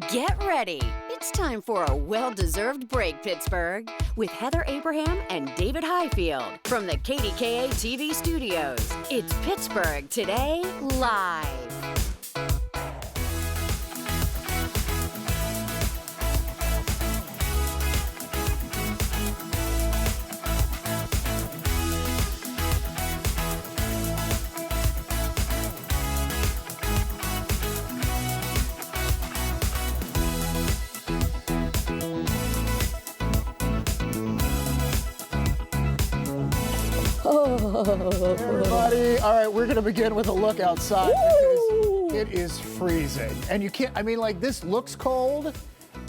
Get ready. It's time for a well-deserved break, Pittsburgh, with Heather Abraham and David Highfield from the KDKA-TV studios. It's Pittsburgh Today Live. Hey everybody, all right, we're gonna begin with a look outside because it is freezing. And you can't, I mean, like, this looks cold,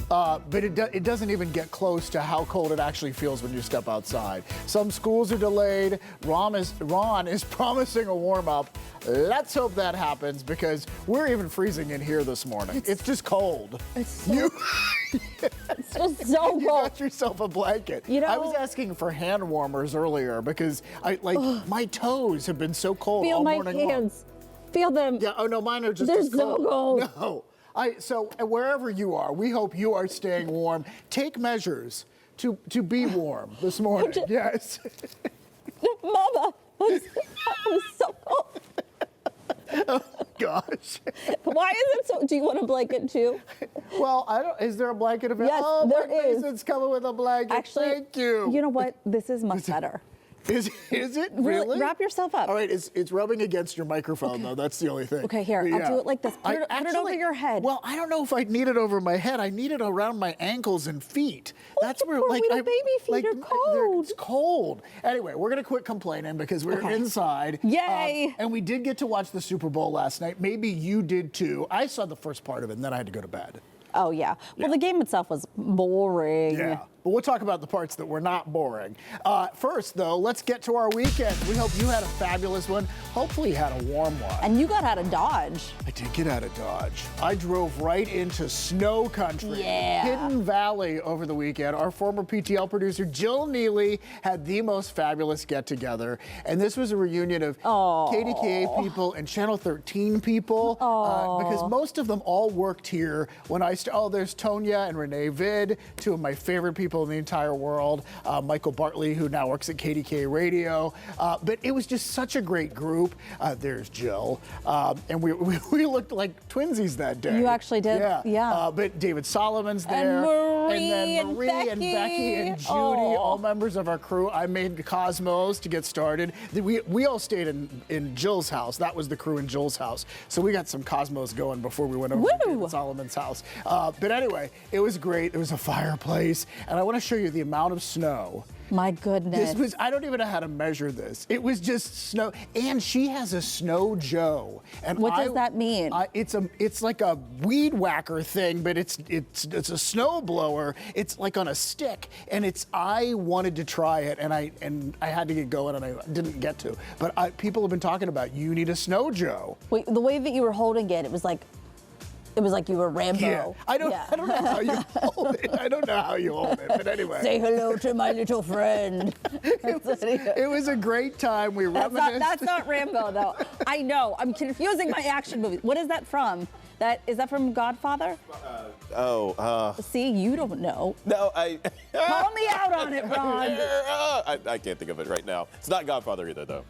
but it doesn't even get close to how cold it actually feels when you step outside. Some schools are delayed. Ron is promising a warm up. Let's hope that happens because we're even freezing in here this morning. It's just cold. It's so, it's just so cold. You got yourself a blanket. You know, I was asking for hand warmers earlier because my toes have been so cold all morning long. Feel my hands. Feel them. Yeah. Oh no, mine are just They're as cold. so cold. No. So wherever you are, we hope you are staying warm. Take measures to be warm this morning. Yes. Mama, I'm so cold. Oh gosh. Why is it so? Do you want a blanket too? Well, I don't. Is there a blanket available? Yes, oh, there is. It's coming with a blanket. Actually, thank you. You know what? This is much better. Is it really? Wrap yourself up. All right, it's rubbing against your microphone though. That's the only thing. Okay, here, I'll do it like this. Put it over your head. Well, I don't know if I need it over my head. I need it around my ankles and feet. That's where, poor like, little baby feet are cold. It's cold. Anyway, we're gonna quit complaining because we're inside. Yay! And we did get to watch the Super Bowl last night. Maybe you did too. I saw the first part of it, and then I had to go to bed. Oh yeah. Well, the game itself was boring. Yeah. But we'll talk about the parts that were not boring. First, though, let's get to our weekend. We hope you had a fabulous one. Hopefully you had a warm one. And you got out of Dodge. I did get out of Dodge. I drove right into snow country. Yeah. Hidden Valley over the weekend. Our former PTL producer, Jill Neely, had the most fabulous get-together. And this was a reunion of KDKA people and Channel 13 people. Because most of them all worked here when I there's Tonya and Renee Vid, two of my favorite people in the entire world. Michael Bartley, who now works at KDKA Radio. But it was just such a great group. There's Jill. And we looked like twinsies that day. You actually did? Yeah. But David Solomon's there. And Marie and Becky and Judy, all members of our crew. I made Cosmos to get started. We all stayed in Jill's house. That was the crew in Jill's house. So we got some Cosmos going before we went over to David Solomon's house. But anyway, it was great. There was a fireplace. And I want to show you the amount of snow. My goodness. I don't even know how to measure this. It was just snow. And she has a Snow Joe. And what does that mean? It's like a weed whacker thing, but it's a snow blower. It's like on a stick. And I wanted to try it, and I had to get going, and I didn't get to. But people have been talking about, you need a Snow Joe. Wait, the way that you were holding it, it was like you were Rambo. Yeah. I don't know how you hold it. I don't know how you hold it, but anyway. Say hello to my little friend. It was a great time. We reminisced. That's not Rambo, though. I know. I'm confusing my action movies. What is that from? Is that from Godfather? See, you don't know. No, Call me out on it, Ron. I can't think of it right now. It's not Godfather either, though.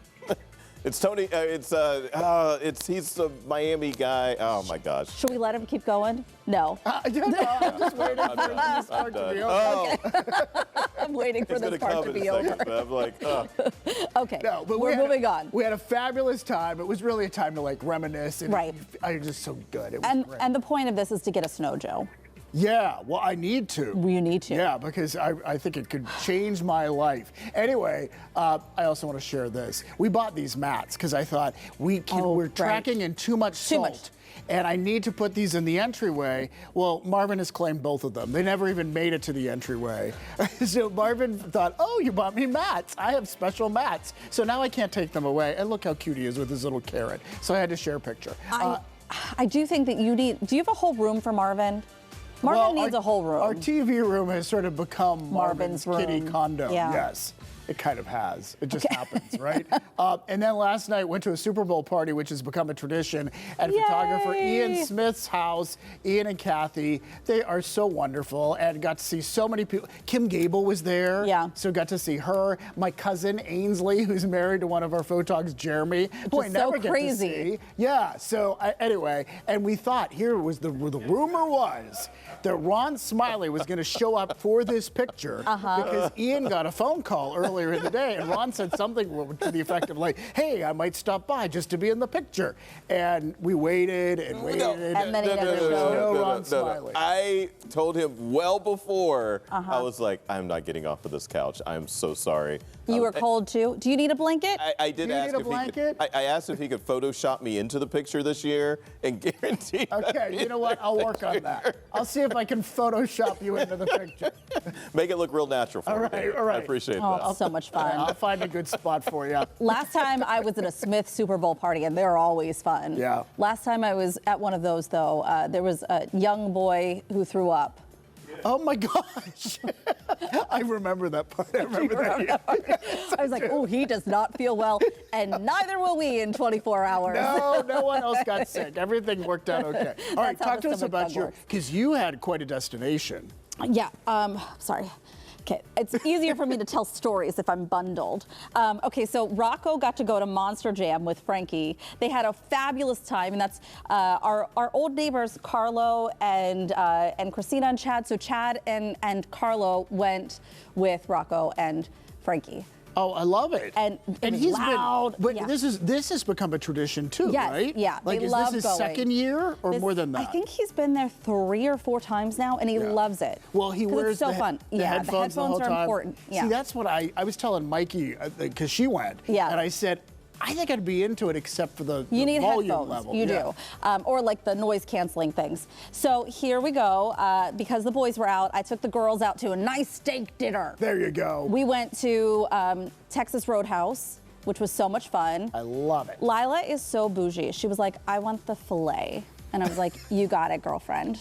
It's Tony. He's a Miami guy. Oh my gosh. Should we let him keep going? No. I'm just waiting for this part to be over. I'm waiting for this part to be over. I'm like, Okay. No, but we're moving on. We had a fabulous time. It was really a time to reminisce. And right. I was just so good. It was great. And the point of this is to get a Snow Joe. Yeah, well, I need to. You need to. Yeah, because I think it could change my life. Anyway, I also want to share this. We bought these mats because I thought we're tracking in too much salt. And I need to put these in the entryway. Well, Marvin has claimed both of them. They never even made it to the entryway. So Marvin thought, oh, you bought me mats. I have special mats. So now I can't take them away. And look how cute he is with his little carrot. So I had to share a picture. I do think that do you have a whole room for Marvin? Marvin needs a whole room. Our TV room has sort of become Marvin's kitty room. condo. Yeah. Yes. It kind of has. It just happens, right? And then last night went to a Super Bowl party, which has become a tradition at photographer Ian Smith's house. Ian and Kathy, they are so wonderful, and got to see so many people. Kim Gable was there, so got to see her. My cousin Ainsley, who's married to one of our photogs, Jeremy, who I never get to see. Yeah. So anyway, and we thought here was the rumor was that Ron Smiley was going to show up for this picture because Ian got a phone call earlier in the day, and Ron said something to the effect of like, "Hey, I might stop by just to be in the picture." And we waited and waited, and then there was no Ron Smiley. I told him well before. I was like, "I'm not getting off of this couch. I'm so sorry." You were cold too. Do you need a blanket? I did ask if he could. I asked if he could Photoshop me into the picture this year and guarantee. Okay, you know what? I'll work on that. I'll see if I can Photoshop you into the picture. Make it look real natural for me. All right. I appreciate that. Oh, so much fun. I'll find a good spot for you. Last time I was at a Smith Super Bowl party, and they're always fun. Yeah. Last time I was at one of those, though, there was a young boy who threw up. Oh my gosh. I remember that part. I remember that. I was like, oh, he does not feel well, and neither will we in 24 hours. No one else got sick. Everything worked out okay. All right, talk to us about because you had quite a destination. Yeah, sorry. Okay, it's easier for me to tell stories if I'm bundled. Okay, so Rocco got to go to Monster Jam with Frankie. They had a fabulous time, and that's our old neighbors, Carlo and Christina and Chad. So Chad and Carlo went with Rocco and Frankie. Oh, I love it. And he's loud. been, but this has become a tradition too, yes, right? Yeah, like they is love this his second year or more than that? I think he's been there 3 or 4 times now, and he loves it. Well, he wears the headphones the whole are time. important. Yeah. See, that's what I was telling Mikey because she went. Yeah. And I said, I think I'd be into it except for the need volume headphones. level. You do. Or like the noise canceling things. So here we go. Because the boys were out, I took the girls out to a nice steak dinner. There you go. We went to Texas Roadhouse, which was so much fun. I love it. Lila is so bougie. She was like, I want the filet. And I was like, you got it, girlfriend.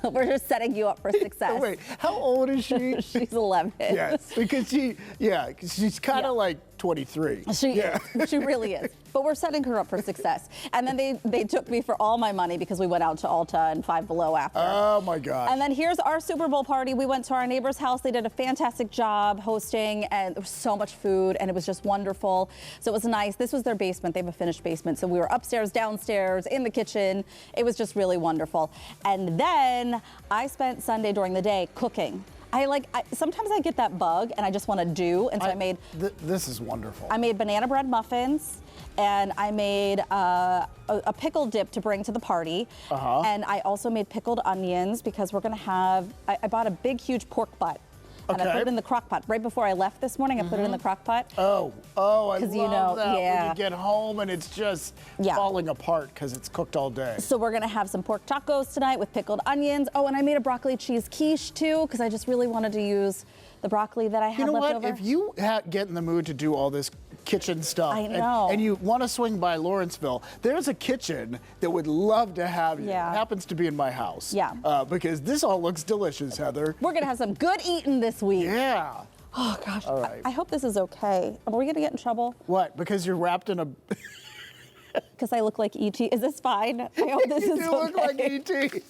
We're just setting you up for success. Oh, wait, how old is she? She's 11. Yes, because she's kind of like 23. She really is. But we're setting her up for success. And then they took me for all my money because we went out to Ulta and Five Below after. Oh my God. And then here's our Super Bowl party. We went to our neighbor's house. They did a fantastic job hosting, and there was so much food, and it was just wonderful. So it was nice. This was their basement. They have a finished basement. So we were upstairs, downstairs, in the kitchen. It was just really wonderful. And then I spent Sunday during the day cooking. Sometimes I get that bug and I just want to do, and so I made. This is wonderful. I made banana bread muffins, and I made a pickle dip to bring to the party, and I also made pickled onions because we're gonna have. I bought a big, huge pork butt. And I put it in the crock pot. Right before I left this morning, I put it in the crock pot. Oh, I love that. Yeah. When you get home and it's just falling apart because it's cooked all day. So we're gonna have some pork tacos tonight with pickled onions. Oh, and I made a broccoli cheese quiche too because I just really wanted to use the broccoli that I had left over. You know what? If you get in the mood to do all this kitchen stuff, I know. and you want to swing by Lawrenceville, there's a kitchen that would love to have you. Yeah. It happens to be in my house. Yeah. Because this all looks delicious, Heather. We're gonna have some good eating this week. Yeah. Oh gosh. All right. I hope this is okay. Are we gonna get in trouble? What? Because you're wrapped in a. Because I look like E.T. Is this fine? I hope this is okay. You look like E.T.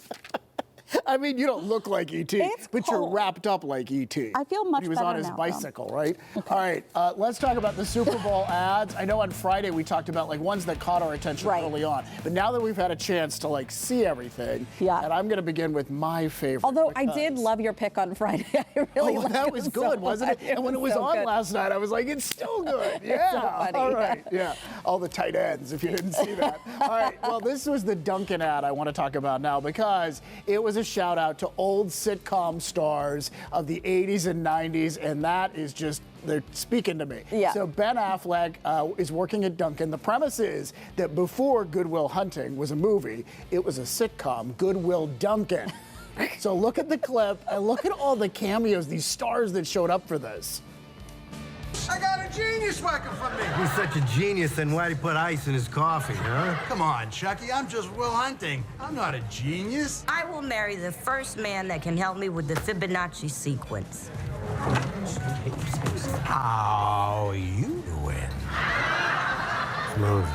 I mean, you don't look like E.T., but you're wrapped up like E.T. I feel much better now. He was on his bicycle, right? Okay. All right, let's talk about the Super Bowl ads. I know on Friday we talked about ones that caught our attention early on, but now that we've had a chance to see everything, and I'm going to begin with my favorite. Although I did love your pick on Friday. I really liked that was good, wasn't it? And when it was on last night, I was like, it's still good. Yeah. So funny. All right. Yeah. All the tight ends, if you didn't see that. All right. Well, this was the Dunkin' ad I want to talk about now because it was a shout out to old sitcom stars of the 80s and 90s, and that is just, they're speaking to me. Yeah. So Ben Affleck is working at Dunkin'. The premise is that before Good Will Hunting was a movie, it was a sitcom, Good Will Dunkin'. So look at the clip and look at all the cameos, these stars that showed up for this. I got a genius working for me. He's such a genius, then why'd he put ice in his coffee, huh? Come on, Chucky, I'm just Will Hunting. I'm not a genius. I will marry the first man that can help me with the Fibonacci sequence. How you doing? Smooth.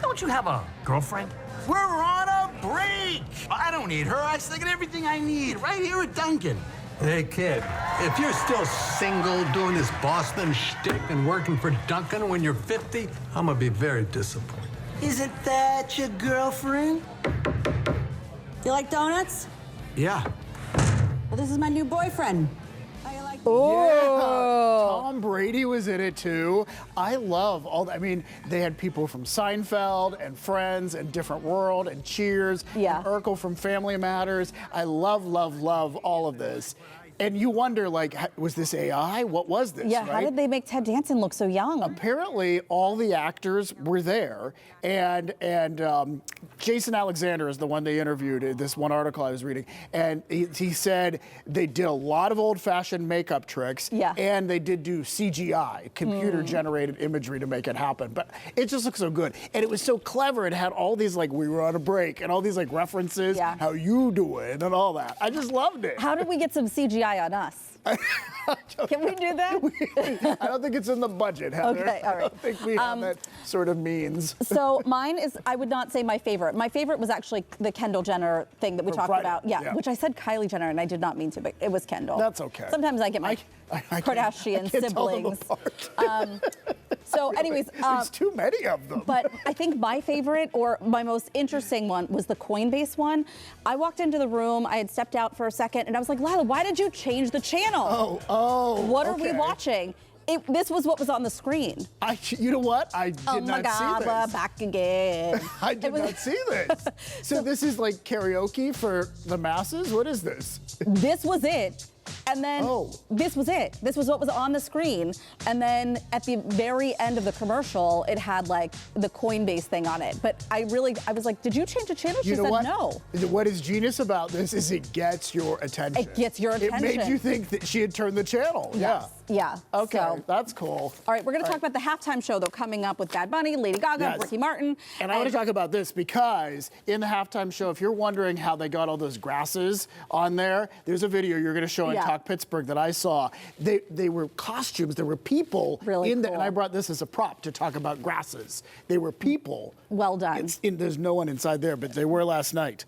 Don't you have a girlfriend? We're on a break. I don't need her. I still get everything I need right here at Dunkin'. Hey, kid, if you're still single doing this Boston shtick and working for Dunkin' when you're 50, I'm gonna be very disappointed. Isn't that your girlfriend? You like donuts? Yeah. Well, this is my new boyfriend. How you like Tom Brady was in it too. I love all. I mean, they had people from Seinfeld and Friends and Different World and Cheers. Yeah. And Urkel from Family Matters. I love all of this. And you wonder, like, was this AI? What was this? Yeah, right? how did they make Ted Danson look so young? Apparently, all the actors were there, and Jason Alexander is the one they interviewed in this one article I was reading, and he said they did a lot of old-fashioned makeup tricks, Yeah. and they did do CGI, computer-generated imagery to make it happen, but it just looked so good, and it was so clever. It had all these, like, we were on a break, and all these, like, references, Yeah. how you doing, and all that. I just loved it. How did we get some CGI on us? Can we do that? I don't think it's in the budget, Heather. Okay, all right. I don't think we have that sort of means. So mine is, I would not say my favorite. My favorite was actually the Kendall Jenner thing that we From talked Friday, about. Yeah, yeah. which I said Kylie Jenner, and I did not mean to, but it was Kendall. That's okay. Sometimes I get my I Kardashian can't tell them siblings. apart. So anyways, There's too many of them. but I think my favorite or my most interesting one was the Coinbase one. I walked into the room, I had stepped out for a second, and I was like, Lila, why did you change the channel? What are we okay. watching? This was what was on the screen. You know what? I did Oh my not God, see we're this. back again. I did not see this. So this is like karaoke for the masses? What is this? This was it. And then this was it. This was what was on the screen. And then at the very end of the commercial, it had like the Coinbase thing on it. But I was like, did you change the channel? She You know said what? no. What is genius about this is it gets your attention. It gets your It made attention. you think that she had turned the channel. Yes. Yeah. Okay, So- that's cool. All right, we're going to talk about the halftime show, though, coming up with Bad Bunny, Lady Gaga, Yes. Ricky Martin. And I want to talk about this because in the halftime show, if you're wondering how they got all those grasses on there, there's a video you're going to show in Talk Pittsburgh that I saw. They were costumes. There were people Really in there. cool. And I brought this as a prop to talk about grasses. They were people. Well done. There's no one inside there, but they were last night.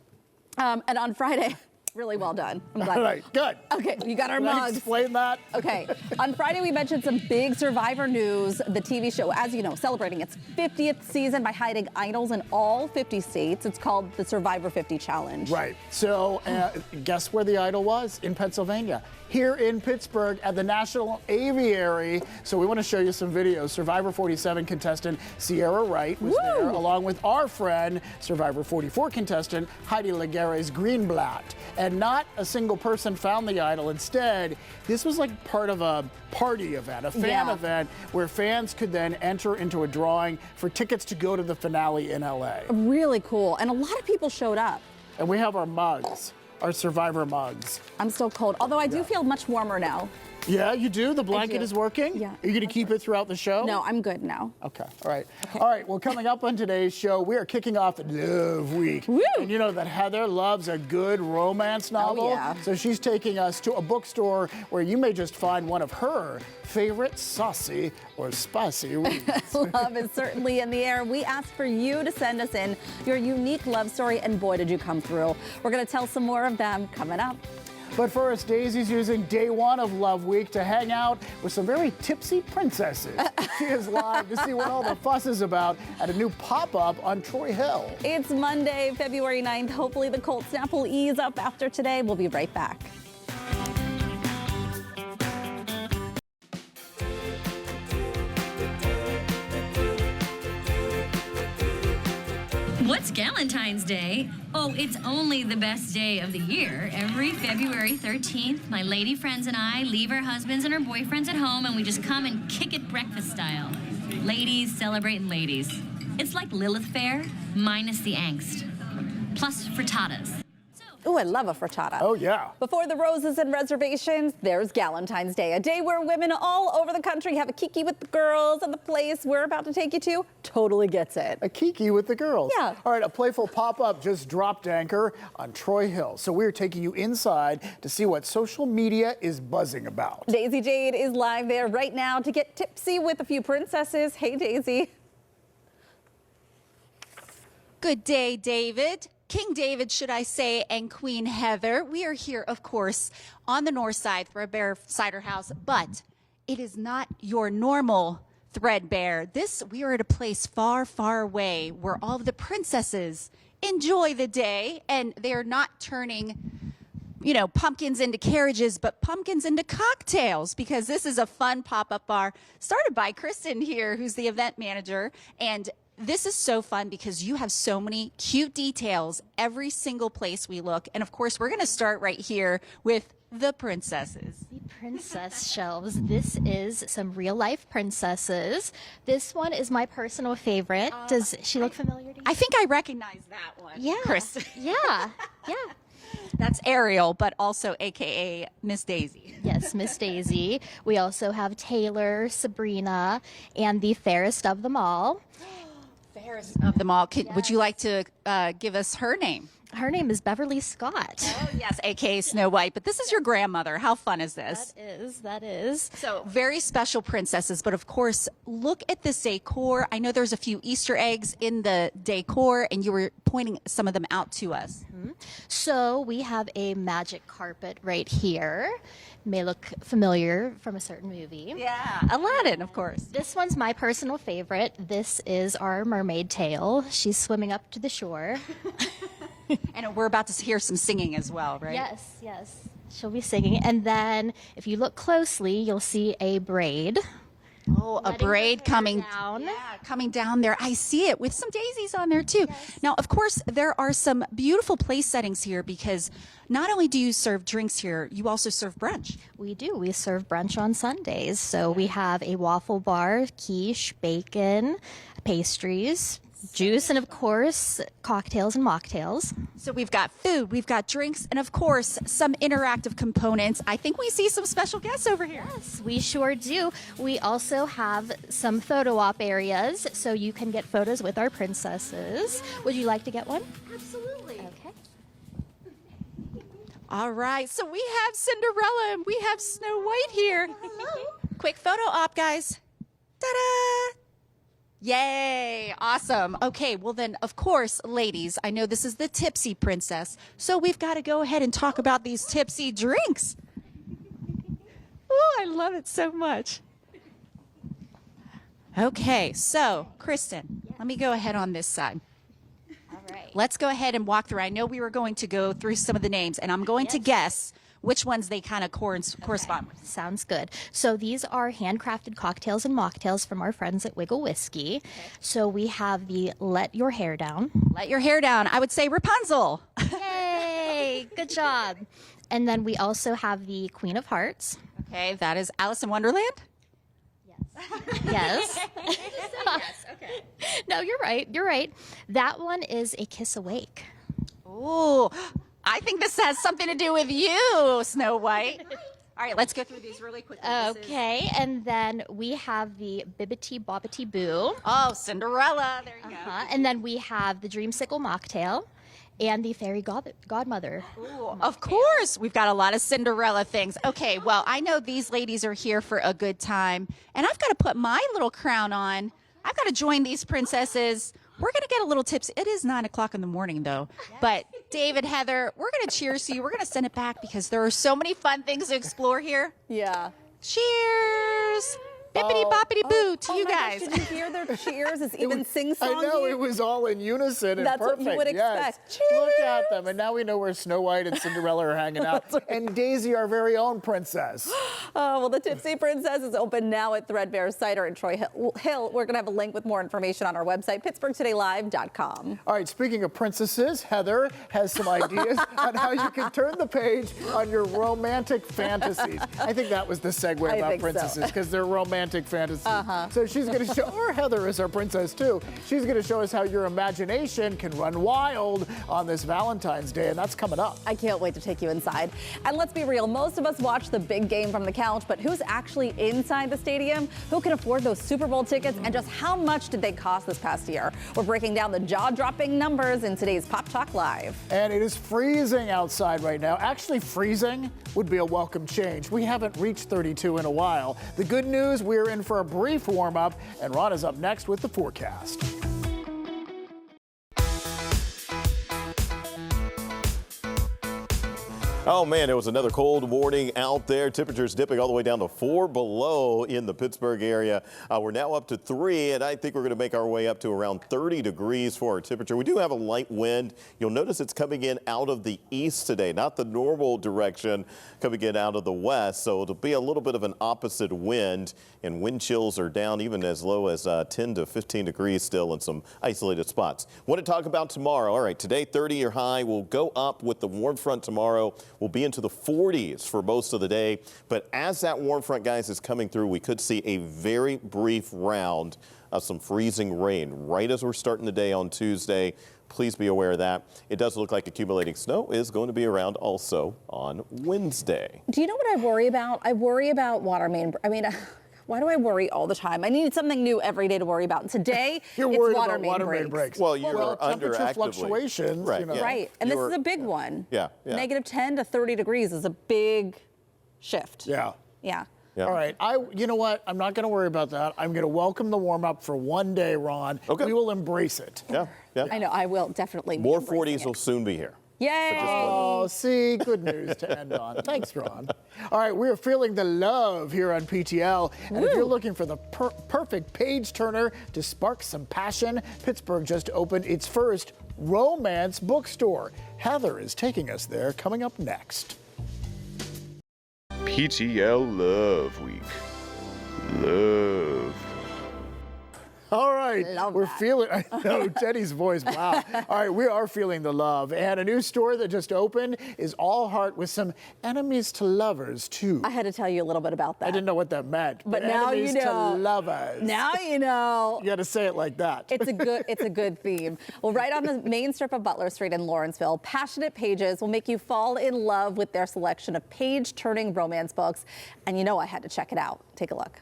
And on Friday, really well done. I'm glad. All right, good. Okay, you got our Can I mugs. explain that? Okay, on Friday we mentioned some big Survivor news. The TV show, as you know, celebrating its 50th season by hiding idols in all 50 states. It's called the Survivor 50 Challenge. Right. So guess where the idol was? In Pennsylvania. Here in Pittsburgh at the National Aviary. So we want to show you some videos. Survivor 47 contestant Sierra Wright was there, along with our friend, Survivor 44 contestant Heidi Laguerres Greenblatt. And not a single person found the idol. Instead, this was like part of a party event, a fan event, where fans could then enter into a drawing for tickets to go to the finale in LA. Really cool. And a lot of people showed up. And we have our mugs. Our Survivor mugs. I'm still cold, although I do feel much warmer now. Yeah, you do? The blanket is working? Yeah. Are you going to keep it throughout the show? No, I'm good now. Okay, all right. Okay. All right, well, coming up on today's show, we are kicking off Love Week. Woo! And you know that Heather loves a good romance novel. yeah. So she's taking us to a bookstore where you may just find one of her favorite saucy or spicy reads. Love is certainly in the air. We asked for you to send us in your unique love story, and boy, did you come through. We're going to tell some more of them coming up. But first, Daisy's using day one of Love Week to hang out with some very tipsy princesses. She is live to see what all the fuss is about at a new pop-up on Troy Hill. It's Monday, February 9th. Hopefully the cold snap will ease up after today. We'll be right back. What's Valentine's Day? Oh, it's only the best day of the year. Every February 13th, my lady friends and I leave our husbands and our boyfriends at home and we just come and kick it breakfast style. Ladies celebrating ladies. It's like Lilith Fair, minus the angst. Plus frittatas. Ooh, I love a frittata. Oh, yeah. Before the roses and reservations, there's Valentine's Day, a day where women all over the country have a kiki with the girls, and the place we're about to take you to totally gets it. A kiki with the girls. Yeah. All right, a playful pop-up just dropped anchor on Troy Hill. So we're taking you inside to see what social media is buzzing about. Daisy Jade is live there right now to get tipsy with a few princesses. Hey, Daisy. Good day, David. King David, should I say, and Queen Heather. We are here, of course, on the north side, Threadbare Cider House, but it is not your normal Threadbare. We are at a place far, far away where all of the princesses enjoy the day, and they're not turning, you know, pumpkins into carriages, but pumpkins into cocktails, because this is a fun pop-up bar started by Kristen here, who's the event manager, and this is so fun because you have so many cute details every single place we look. And of course, we're going to start right here with the princesses. The princess shelves. This is some real life princesses. This one is my personal favorite. Does she look familiar to you? I think I recognize that one. Yeah. Kristen. Yeah. Yeah. That's Ariel, but also AKA Miss Daisy. Yes, Miss Daisy. We also have Taylor, Sabrina, and the fairest of them all. Fairest of them all. Would you like to give us her name? Her name is Beverly Scott. Oh, yes, AKA Snow White. But this is your grandmother. How fun is this? That is. So very special princesses. But of course, look at this decor. I know there's a few Easter eggs in the decor, and you were pointing some of them out to us. Mm-hmm. So we have a magic carpet right here. May look familiar from a certain movie. Yeah, Aladdin, of course. This one's my personal favorite. This is our mermaid tail. She's swimming up to the shore. And we're about to hear some singing as well, right? Yes, yes. She'll be singing. And then if you look closely, you'll see a braid. Oh, a braid coming down. Yeah, coming down there. I see it with some daisies on there too. Yes. Now, of course, there are some beautiful place settings here because not only do you serve drinks here, you also serve brunch. We do. We serve brunch on Sundays. So we have a waffle bar, quiche, bacon, pastries, juice, and of course, cocktails and mocktails. So we've got food, we've got drinks, and of course, some interactive components. I think we see some special guests over here. Yes, we sure do. We also have some photo op areas, so you can get photos with our princesses. Would you like to get one? Absolutely. Okay. All right, so we have Cinderella and we have Snow White here. Quick photo op, guys. Ta-da! Yay, awesome. Okay, well then, of course, ladies, I know this is the Tipsy Princess, so we've got to go ahead and talk about these tipsy drinks. Oh, I love it so much. Okay, so, Kristen, let me go ahead on this side. All right. Let's go ahead and walk through. I know we were going to go through some of the names, and I'm going to guess which ones they kind of correspond with. Sounds good. So these are handcrafted cocktails and mocktails from our friends at Wiggle Whiskey. Okay. So we have the Let Your Hair Down. Let Your Hair Down. I would say Rapunzel. Yay! Good job. And then we also have the Queen of Hearts. Okay, that is Alice in Wonderland? Yes. Yes, okay. No, you're right. You're right. That one is A Kiss Awake. Ooh. I think this has something to do with you, Snow White. All right, let's go through these really quickly. Okay, and then we have the Bibbity Bobbity Boo. Oh, Cinderella. There you go. And then we have the Dreamsicle Mocktail and the Fairy Godmother. Ooh, of course. We've got a lot of Cinderella things. Okay, well, I know these ladies are here for a good time, and I've got to put my little crown on. I've got to join these princesses. We're going to get a little tipsy. It is 9 o'clock in the morning, though. Yes. But David, Heather, we're going to cheers to you. We're going to send it back because there are so many fun things to explore here. Yeah. Cheers. Bippity boppity boo to you guys. Gosh, did you hear their cheers? It's even sing-songy. I know, it was all in unison and That's perfect. what you would expect. Yes. Look at them. And now we know where Snow White and Cinderella are hanging out. And Daisy, our very own princess. Oh, well, the Tipsy Princess is open now at Threadbare Cider in Troy Hill. We're going to have a link with more information on our website, pittsburghtodaylive.com. All right, speaking of princesses, Heather has some ideas on how you can turn the page on your romantic fantasies. I think that was the segue about princesses, because they're romantic fantasies. So she's going to show, or Heather is our princess too, she's going to show us how your imagination can run wild on this Valentine's Day, and that's coming up. I can't wait to take you inside. And let's be real, most of us watch the big game from the couch, but who's actually inside the stadium? Who can afford those Super Bowl tickets, and just how much did they cost this past year? We're breaking down the jaw-dropping numbers in today's Pop Talk Live. And it is freezing outside right now. Actually, freezing would be a welcome change. We haven't reached 32 in a while. The good news, we're in for a brief warm-up, and Ron is up next with the forecast. Oh man, it was another cold morning out there. Temperatures dipping all the way down to 4 below in the Pittsburgh area. We're now up to 3, and I think we're going to make our way up to around 30 degrees for our temperature. We do have a light wind. You'll notice it's coming in out of the east today, not the normal direction, coming in out of the west. So it'll be a little bit of an opposite wind, and wind chills are down even as low as 10 to 15 degrees still in some isolated spots. Want to talk about tomorrow. All right, today 30-year high will go up with the warm front tomorrow. We'll be into the 40s for most of the day. But as that warm front, guys, is coming through, we could see a very brief round of some freezing rain right as we're starting the day on Tuesday. Please be aware of that. It does look like accumulating snow is going to be around also on Wednesday. Do you know what I worry about? I worry about water main. Why do I worry all the time? I need something new every day to worry about. And today, You're it's worried water about main water breaks. main breaks. Well, you're temperature underactively. fluctuations. Right, You know. yeah. Right, and this is a big one. Yeah. Negative 10 to 30 degrees is a big shift. Yeah. Yeah. Yeah. All right. You know what? I'm not going to worry about that. I'm going to welcome the warm up for one day, Ron. Okay. We will embrace it. Yeah. I know, I will definitely. More 40s will soon be here. Yay! Oh, see, good news to end on. Thanks, Ron. All right, we are feeling the love here on PTL. And if you're looking for the perfect page turner to spark some passion, Pittsburgh just opened its first romance bookstore. Heather is taking us there, coming up next. PTL Love Week. Love. All right, we're that. feeling, I know, Teddy's voice, wow. All right, we are feeling the love. And a new store that just opened is all heart with some enemies to lovers, too. I had to tell you a little bit about that. I didn't know what that meant. But now you enemies know. to lovers. Now you know. You got to say it like that. It's a good theme. Well, right on the main strip of Butler Street in Lawrenceville, Passionate Pages will make you fall in love with their selection of page-turning romance books. And you know I had to check it out. Take a look.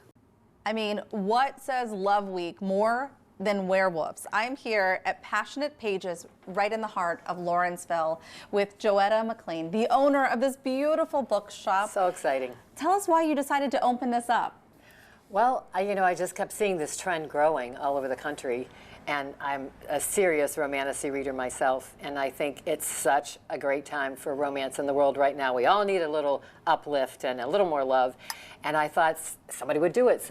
I mean, what says Love Week more than werewolves? I'm here at Passionate Pages, right in the heart of Lawrenceville, with Joetta McLean, the owner of this beautiful bookshop. So exciting. Tell us why you decided to open this up. Well, I just kept seeing this trend growing all over the country, and I'm a serious romantasy reader myself, and I think it's such a great time for romance in the world right now. We all need a little uplift and a little more love, and I thought somebody would do it,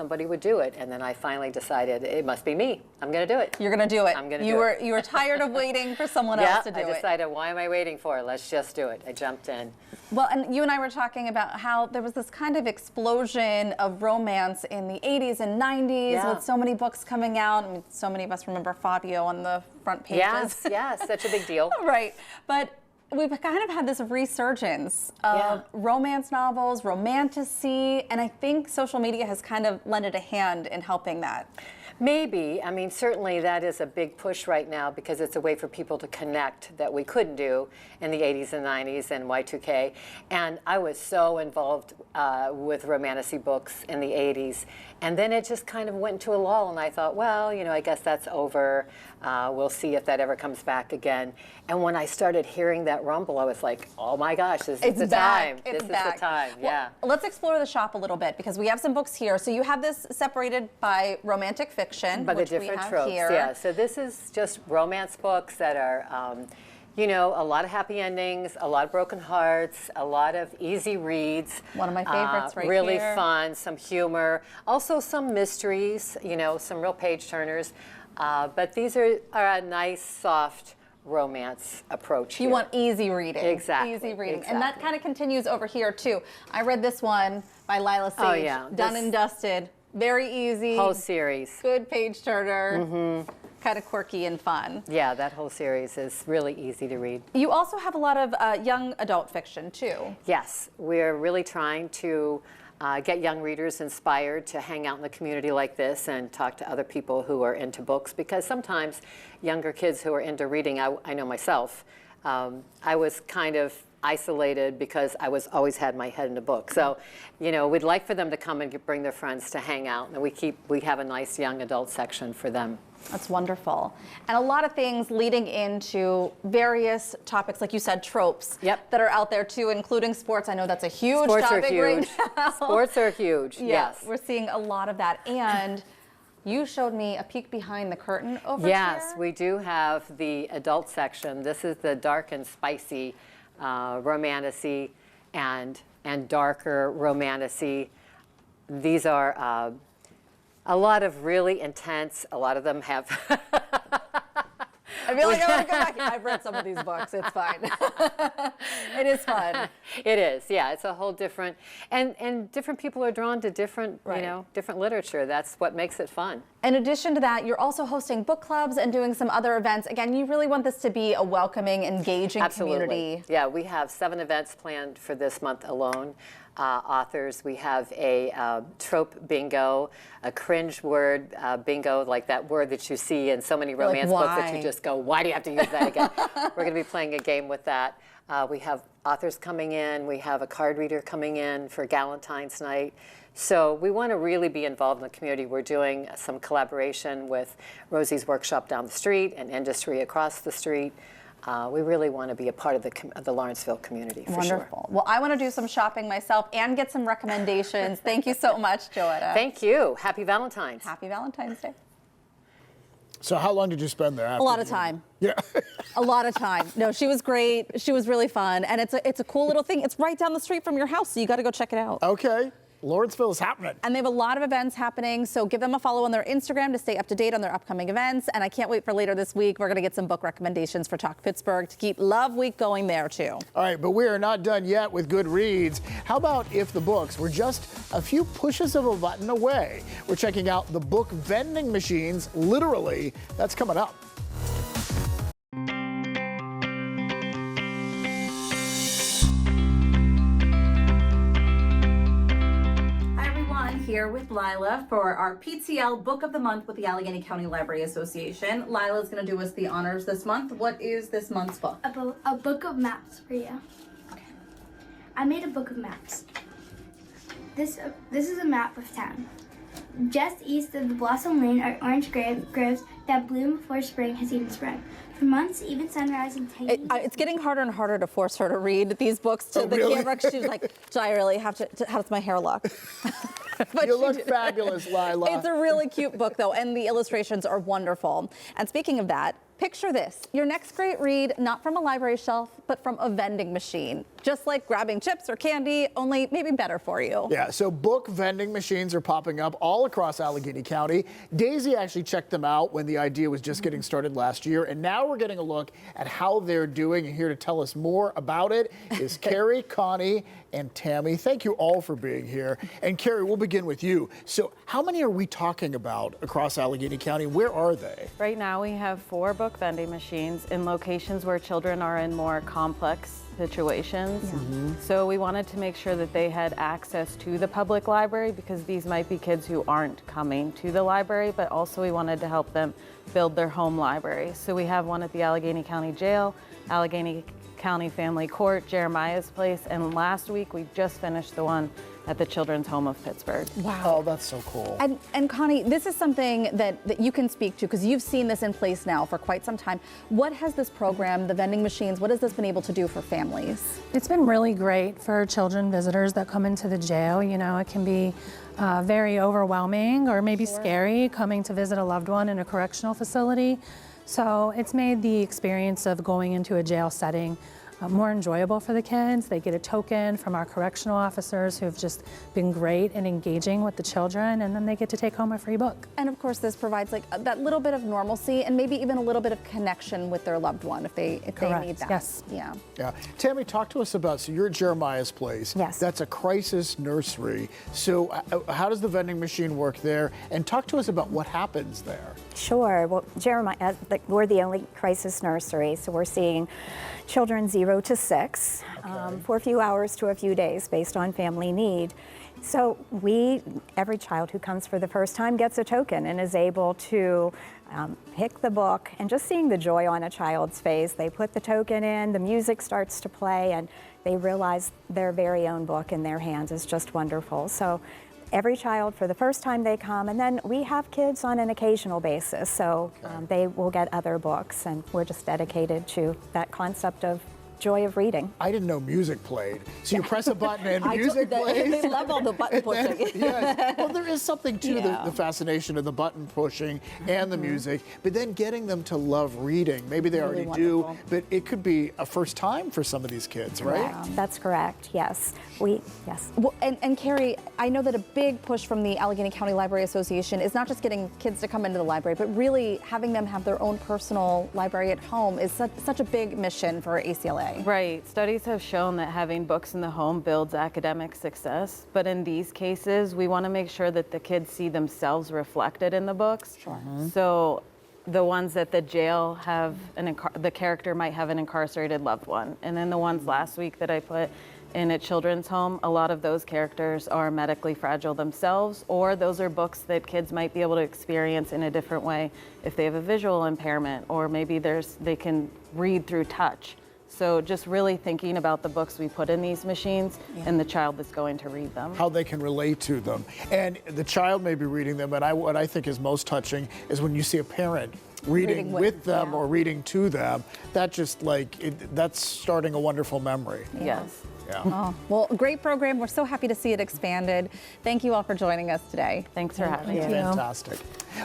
and then I finally decided it must be me. I'm going to do it. You're going to do it. I'm going to do it. You were tired of waiting for someone else to do it. I decided, why am I waiting for? Let's just do it. I jumped in. Well, and you and I were talking about how there was this kind of explosion of romance in the 80s and 90s with so many books coming out. I mean, so many of us remember Fabio on the front pages. Yes, such a big deal. Right. But we've kind of had this resurgence of romance novels, romantasy, and I think social media has kind of lended a hand in helping that. Maybe. I mean, certainly that is a big push right now because it's a way for people to connect that we couldn't do in the 80s and 90s and Y2K. And I was so involved with romantasy books in the 80s. And then it just kind of went into a lull, and I thought, well, I guess that's over. We'll see if that ever comes back again. And when I started hearing that rumble, I was like, oh my gosh, this is the time. This is the time, yeah. Well, let's explore the shop a little bit because we have some books here. So you have this separated by romantic fiction, by the different tropes, yeah. So this is just romance books that are, a lot of happy endings, a lot of broken hearts, a lot of easy reads. One of my favorites right here. Really fun, some humor, also some mysteries, some real page turners. But these are a nice, soft romance approach here. You want easy reading. Exactly. Easy reading. Exactly. And that kind of continues over here too. I read this one by Lila Sage. Oh, yeah. Done and dusted. Very easy. Whole series. Good page turner. Kind of quirky and fun. Yeah, that whole series is really easy to read. You also have a lot of young adult fiction too. Yes, we're really trying to get young readers inspired to hang out in the community like this and talk to other people who are into books, because sometimes younger kids who are into reading, I know myself, I was kind of isolated because I always had my head in a book. So, you know, we'd like for them to come and bring their friends to hang out, and we have a nice young adult section for them. That's wonderful. And a lot of things leading into various topics, like you said, tropes that are out there too, including sports. I know that's a huge topic right now. Sports are huge, yes. We're seeing a lot of that. And you showed me a peek behind the curtain over here. Yes, we do have the adult section. This is the dark and spicy romantasy and darker romantasy. These are a lot of really intense, a lot of them have... I feel like I want to go back. I've read some of these books. It's fine. It is fun. It is, yeah. It's a whole different... And different people are drawn to different, you know, different literature. That's what makes it fun. In addition to that, you're also hosting book clubs and doing some other events. Again, you really want this to be a welcoming, engaging community. Yeah, we have 7 events planned for this month alone. Authors, we have a trope bingo, a cringe word bingo, like that word that you see in so many romance books that you just go, why do you have to use that again? We're going to be playing a game with that. We have authors coming in. We have a card reader coming in for Valentine's night. So we want to really be involved in the community. We're doing some collaboration with Rosie's Workshop down the street and Industry across the street. We really want to be a part of the Lawrenceville community, for Wonderful. Well, I want to do some shopping myself and get some recommendations. Thank you so much, Joetta. Thank you. Happy Valentine's. Happy Valentine's Day. So how long did you spend there? A lot of time. Yeah. A lot of time. No, she was great. She was really fun. And it's a cool little thing. It's right down the street from your house, so you got to go check it out. Okay. Lawrenceville is happening. And they have a lot of events happening, so give them a follow on their Instagram to stay up to date on their upcoming events. And I can't wait for later this week. We're going to get some book recommendations for Talk Pittsburgh to keep Love Week going there, too. All right, but we are not done yet with good reads. How about if the books were just a few pushes of a button away? We're checking out the book vending machines, literally. That's coming up. Here with Lila for our PTL Book of the Month with the Allegheny County Library Association. Lila's going to do us the honors this month. What is this month's book? A book of maps for you. Okay. I made a book of maps. This is a map of town. Just east of the Blossom Lane are orange groves that bloom before spring has even sprung. For months, even sunrise and tiny... It's getting harder and harder to force her to read these books to the camera. She's like, do I really have to how does my hair look? You look fabulous, Lila. It's a really cute book, though, and the illustrations are wonderful. And speaking of that, picture this. Your next great read, not from a library shelf, but from a vending machine. Just like grabbing chips or candy, only maybe better for you. Yeah, so book vending machines are popping up all across Allegheny County. Daisy actually checked them out when the idea was just getting started last year, and now we're getting a look at how they're doing. And here to tell us more about it is Carrie, Connie, and Tammy. Thank you all for being here. And Carrie, we'll begin with you. So how many are we talking about across Allegheny County? Where are they? Right now we have 4 book vending machines in locations where children are in more complex situations. So we wanted to make sure that they had access to the public library, because these might be kids who aren't coming to the library, but also we wanted to help them build their home library. So we have one at the Allegheny County Jail, Allegheny County Family Court, Jeremiah's Place, and last week we just finished the one at the Children's Home of Pittsburgh. Wow. Oh, that's so cool. And Connie, this is something that you can speak to, because you've seen this in place now for quite some time. What has this program, the vending machines, what has this been able to do for families? It's been really great for children visitors that come into the jail. You know, it can be very overwhelming or maybe scary coming to visit a loved one in a correctional facility. So it's made the experience of going into a jail setting more enjoyable for the kids. They get a token from our correctional officers who have just been great in engaging with the children, and then they get to take home a free book. And of course, this provides like that little bit of normalcy and maybe even a little bit of connection with their loved one if they need that. Yes. Yeah. Yeah. Tammy, talk to us about, so you're at Jeremiah's place. Yes. That's a crisis nursery. So how does the vending machine work there? And talk to us about what happens there. Sure. Well, Jeremiah, we're the only crisis nursery, so we're seeing children 0 to 6 for a few hours to a few days based on family need. So every child who comes for the first time gets a token and is able to pick the book, and just seeing the joy on a child's face. They put the token in, the music starts to play, and they realize their very own book in their hands is just wonderful. So every child for the first time they come, and then we have kids on an occasional basis, so they will get other books, and we're just dedicated to that concept of joy of reading. I didn't know music played. So you press a button and music plays? They love all the button pushing. Yes. Well, there is something to the fascination of the button pushing and the music, but then getting them to love reading. Maybe they already do, but it could be a first time for some of these kids, right? That's correct, yes. Yes. Well, and Carrie, I know that a big push from the Allegheny County Library Association is not just getting kids to come into the library, but really having them have their own personal library at home is such a big mission for ACLA. Right. Studies have shown that having books in the home builds academic success, but in these cases, we want to make sure that the kids see themselves reflected in the books. Sure. So the ones at the jail have the character might have an incarcerated loved one, and then the ones last week that I put in a children's home, a lot of those characters are medically fragile themselves, or those are books that kids might be able to experience in a different way if they have a visual impairment, or maybe they can read through touch. So just really thinking about the books we put in these machines and the child that's going to read them. How they can relate to them. And the child may be reading them, but what I think is most touching is when you see a parent reading with them or reading to them. That just that's starting a wonderful memory. Yes. Yeah. Oh, well, great program. We're so happy to see it expanded. Thank you all for joining us today. Thanks for having us. Fantastic.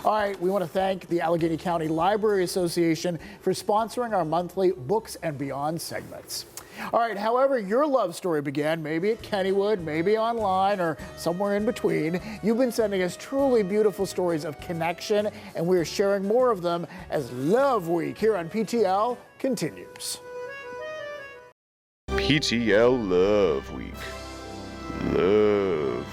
All right, we want to thank the Allegheny County Library Association for sponsoring our monthly Books and Beyond segments. All right, however your love story began, maybe at Kennywood, maybe online, or somewhere in between, you've been sending us truly beautiful stories of connection, and we are sharing more of them as Love Week here on PTL continues. PTL Love Week. Love.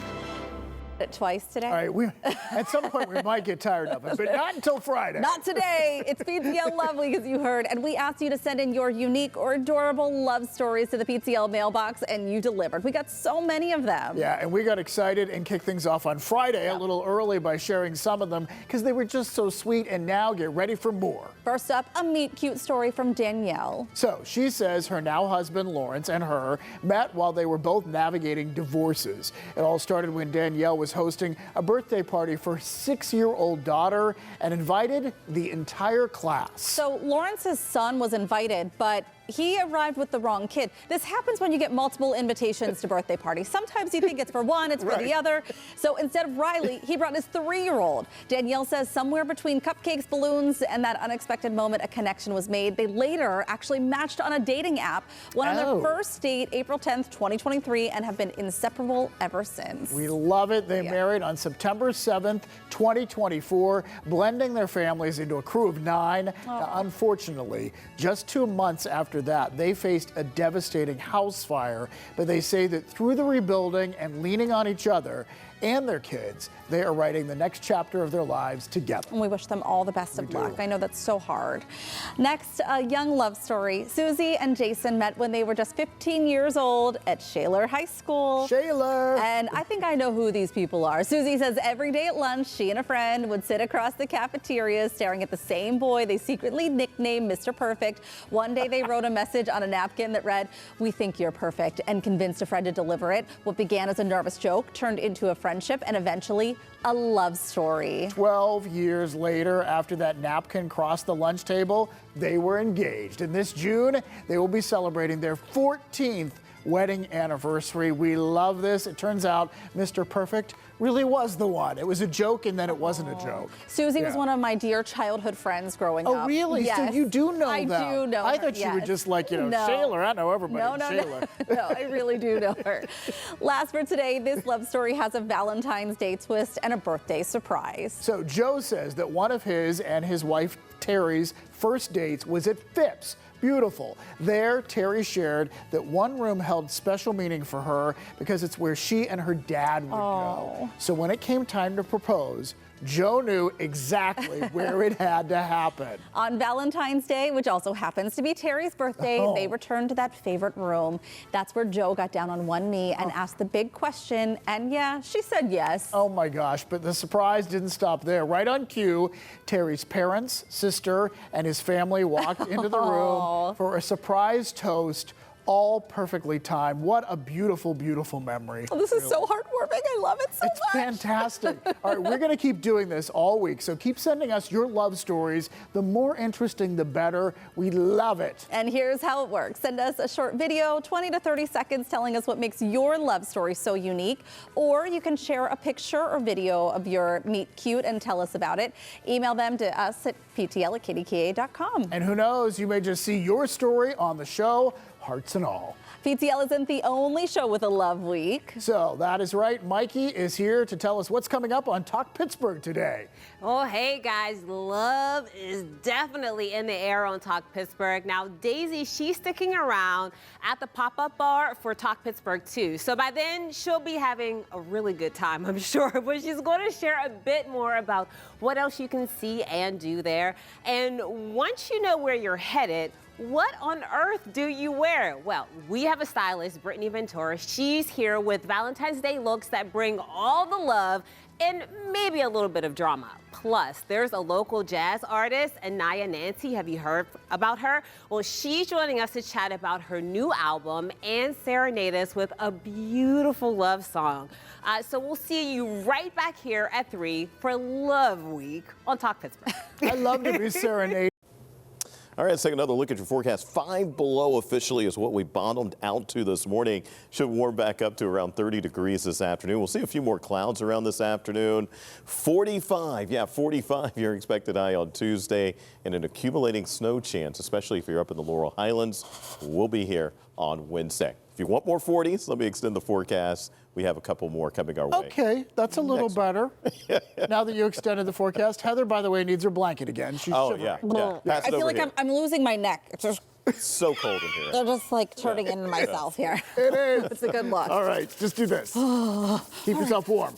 It twice today. All right, at some point we might get tired of it, but not until Friday. Not today. It's PTL Love Week, as you heard, and we asked you to send in your unique or adorable love stories to the PTL mailbox, and you delivered. We got so many of them. Yeah, and we got excited and kicked things off on Friday a little early by sharing some of them because they were just so sweet, and now get ready for more. First up, a meet cute story from Danielle. So she says her now husband Lawrence and her met while they were both navigating divorces. It all started when Danielle was hosting a birthday party for her 6-year-old daughter and invited the entire class. So Lawrence's son was invited, but he arrived with the wrong kid. This happens when you get multiple invitations to birthday parties. Sometimes you think it's for one, it's for the other. So instead of Riley, he brought his 3-year-old. Danielle says somewhere between cupcakes, balloons, and that unexpected moment, a connection was made. They later actually matched on a dating app, went on their first date April 10th, 2023, and have been inseparable ever since. We love it. They married on September 7th, 2024, blending their families into a crew of 9. Now, unfortunately, just 2 months after that, they faced a devastating house fire, but they say that through the rebuilding and leaning on each other and their kids, they are writing the next chapter of their lives together. And we wish them all the best of luck. I know that's so hard. Next, a young love story. Susie and Jason met when they were just 15 years old at Shaler High School. Shaler! And I think I know who these people are. Susie says every day at lunch, she and a friend would sit across the cafeteria staring at the same boy they secretly nicknamed Mr. Perfect. One day they wrote a message on a napkin that read, "We think you're perfect," and convinced a friend to deliver it. What began as a nervous joke turned into a friendship and eventually a love story. 12 years later, after that napkin crossed the lunch table, they were engaged. And this June, they will be celebrating their 14th wedding anniversary. We love this. It turns out Mr. Perfect really was the one. It was a joke, and then it wasn't a joke. Susie was one of my dear childhood friends growing up. Oh, really? Yes. So you do know I that? do know I her, thought you were just like, No. Shayla. I know everybody. No, Shayla. no, I really do know her. Last for today, this love story has a Valentine's Day twist and a birthday surprise. So Joe says that one of his and his wife Terry's first dates was at Phipps. Beautiful. There, Terry shared that one room held special meaning for her because it's where she and her dad would go. So when it came time to propose, Joe knew exactly where it had to happen. On Valentine's Day, which also happens to be Terry's birthday, they returned to that favorite room. That's where Joe got down on one knee and asked the big question, and yeah, she said yes. Oh my gosh, but the surprise didn't stop there. Right on cue, Terry's parents, sister, and his family walked into the room for a surprise toast, all perfectly timed. What a beautiful, beautiful memory. Oh, this is so heartwarming. I love it so much. It's fantastic. All right, we're going to keep doing this all week, so keep sending us your love stories. The more interesting, the better. We love it. And here's how it works. Send us a short video, 20 to 30 seconds, telling us what makes your love story so unique. Or you can share a picture or video of your meet cute and tell us about it. Email them to us at ptl@kdka.com. And who knows, you may just see your story on the show, hearts and all. PTL isn't the only show with a love week. So that is right. Mikey is here to tell us what's coming up on Talk Pittsburgh today. Oh, hey guys, love is definitely in the air on Talk Pittsburgh. Now, Daisy, she's sticking around at the pop-up bar for Talk Pittsburgh too. So by then, she'll be having a really good time, I'm sure. But she's going to share a bit more about what else you can see and do there. And once you know where you're headed, what on earth do you wear? Well, we have a stylist, Brittany Ventura. She's here with Valentine's Day looks that bring all the love and maybe a little bit of drama. Plus, there's a local jazz artist, Anaya Nancy. Have you heard about her? Well, she's joining us to chat about her new album and serenade us with a beautiful love song. So we'll see you right back here at 3 for Love Week on Talk Pittsburgh. I love to be serenaded. All right, let's take another look at your forecast. 5 below officially is what we bottomed out to this morning. Should warm back up to around 30 degrees this afternoon. We'll see a few more clouds around this afternoon. 45, yeah, 45 your expected high on Tuesday, and an accumulating snow chance, especially if you're up in the Laurel Highlands. We'll be here on Wednesday. If you want more 40s, let me extend the forecast. We have a couple more coming our way. Okay, that's a little better. Now that you extended the forecast, Heather, by the way, needs her blanket again. She's shivering. Yeah. I feel like I'm losing my neck. It's just It's so cold in here. they're just like turning into myself here. It is. It's a good look. All right, just do this. Keep yourself warm.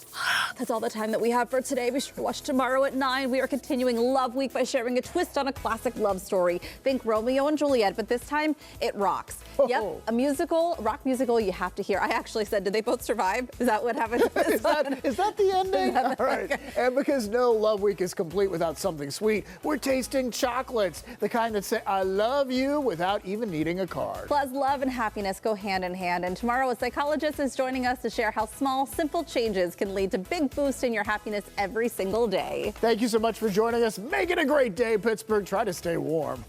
That's all the time that we have for today. Be sure to watch tomorrow at 9. We are continuing Love Week by sharing a twist on a classic love story. Think Romeo and Juliet, but this time it rocks. Yep, a musical, rock musical you have to hear. I actually said, did they both survive? Is that what happened? Is that the ending? All right. And because no Love Week is complete without something sweet, we're tasting chocolates, the kind that say, I love you without even needing a card. Plus, love and happiness go hand in hand. And tomorrow, a psychologist is joining us to share how small, simple changes can lead to big boosts in your happiness every single day. Thank you so much for joining us. Make it a great day, Pittsburgh. Try to stay warm.